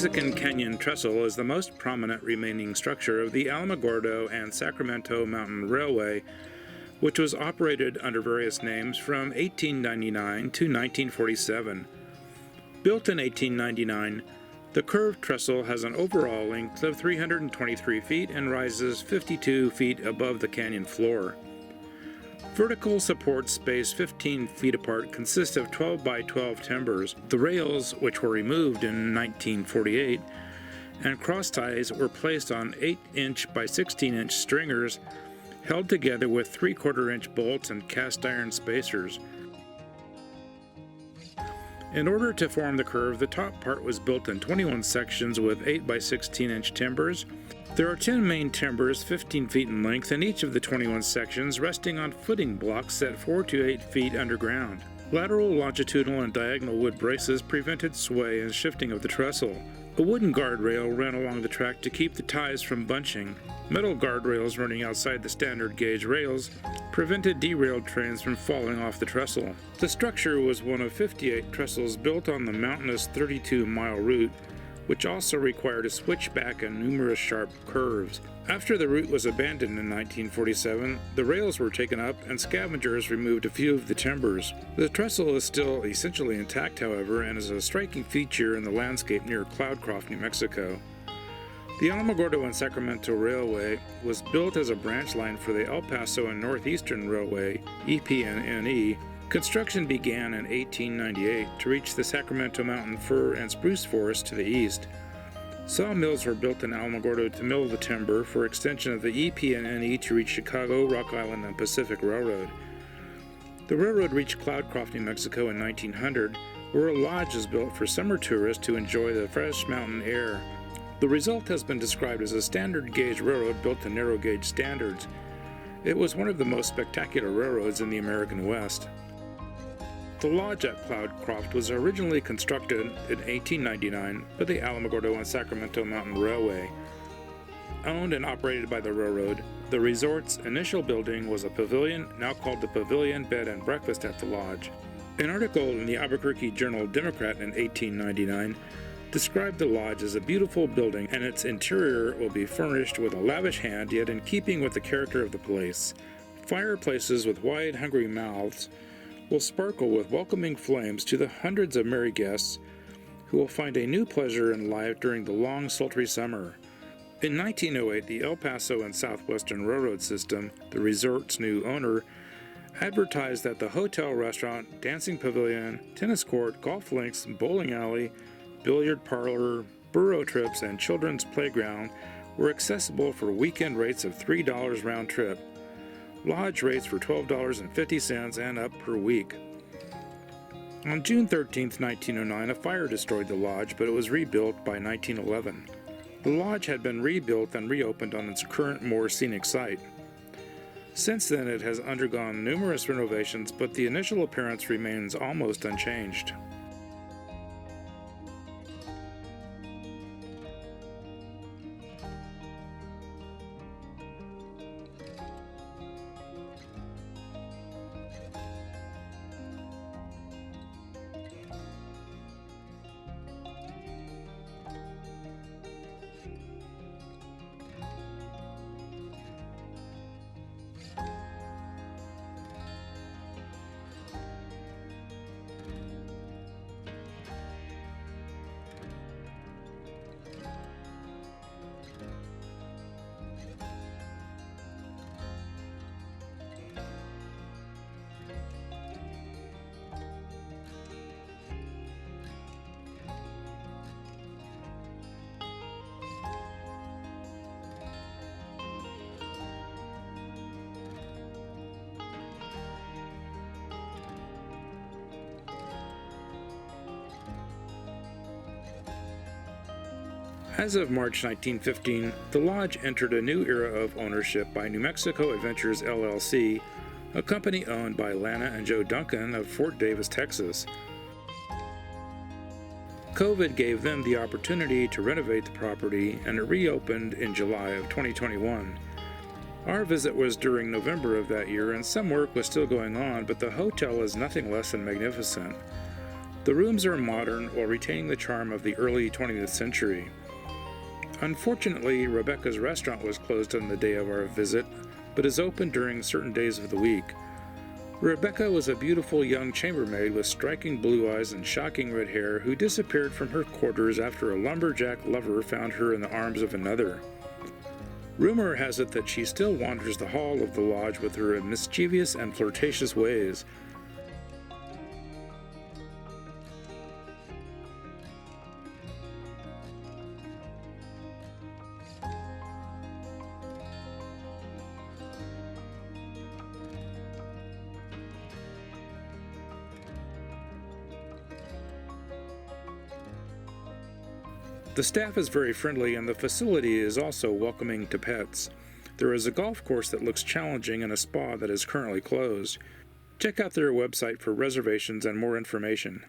Mexican Canyon Trestle is the most prominent remaining structure of the Alamogordo and Sacramento Mountain Railway, which was operated under various names from 1899 to 1947. Built in 1899, the curved trestle has an overall length of 323 feet and rises 52 feet above the canyon floor. Vertical supports spaced 15 feet apart consist of 12 by 12 timbers. The rails, which were removed in 1948, and crossties were placed on 8-inch by 16-inch stringers held together with 3/4-inch bolts and cast iron spacers. In order to form the curve, the top part was built in 21 sections with 8 by 16-inch timbers. There are 10 main timbers 15 feet in length in each of the 21 sections, resting on footing blocks set 4 to 8 feet underground. Lateral, longitudinal, and diagonal wood braces prevented sway and shifting of the trestle. A wooden guardrail ran along the track to keep the ties from bunching. Metal guardrails running outside the standard gauge rails prevented derailed trains from falling off the trestle. The structure was one of 58 trestles built on the mountainous 32-mile route, which also required a switchback and numerous sharp curves. After the route was abandoned in 1947, the rails were taken up and scavengers removed a few of the timbers. The trestle is still essentially intact, however, and is a striking feature in the landscape near Cloudcroft, New Mexico. The Alamogordo and Sacramento Railway was built as a branch line for the El Paso and Northeastern Railway, EP&NE. Construction began in 1898 to reach the Sacramento Mountain fir and spruce forest to the east. Sawmills were built in Alamogordo to mill the timber for extension of the EP&NE to reach Chicago, Rock Island, and Pacific Railroad. The railroad reached Cloudcroft, New Mexico in 1900, where a lodge is built for summer tourists to enjoy the fresh mountain air. The result has been described as a standard gauge railroad built to narrow gauge standards. It was one of the most spectacular railroads in the American West. The lodge at Cloudcroft was originally constructed in 1899 by the Alamogordo and Sacramento Mountain Railway. Owned and operated by the railroad, the resort's initial building was a pavilion, now called the Pavilion Bed and Breakfast at the lodge. An article in the Albuquerque Journal-Democrat in 1899 described the lodge as a beautiful building, and its interior will be furnished with a lavish hand, yet in keeping with the character of the place. Fireplaces with wide, hungry mouths will sparkle with welcoming flames to the hundreds of merry guests who will find a new pleasure in life during the long, sultry summer. In 1908, the El Paso and Southwestern Railroad System, the resort's new owner, advertised that the hotel, restaurant, dancing pavilion, tennis court, golf links, bowling alley, billiard parlor, burro trips, and children's playground were accessible for weekend rates of $3 round trip. Lodge rates were $12.50 and up per week. On June 13, 1909, a fire destroyed the lodge, but it was rebuilt by 1911. The lodge had been rebuilt and reopened on its current, more scenic site. Since then, it has undergone numerous renovations, but the initial appearance remains almost unchanged. As of March 1915, the lodge entered a new era of ownership by New Mexico Adventures LLC, a company owned by Lana and Joe Duncan of Fort Davis, Texas. COVID gave them the opportunity to renovate the property, and it reopened in July of 2021. Our visit was during November of that year, and some work was still going on, but the hotel is nothing less than magnificent. The rooms are modern while retaining the charm of the early 20th century. Unfortunately, Rebecca's restaurant was closed on the day of our visit, but is open during certain days of the week. Rebecca was a beautiful young chambermaid with striking blue eyes and shocking red hair who disappeared from her quarters after a lumberjack lover found her in the arms of another. Rumor has it that she still wanders the hall of the lodge with her mischievous and flirtatious ways. The staff is very friendly and the facility is also welcoming to pets. There is a golf course that looks challenging and a spa that is currently closed. Check out their website for reservations and more information.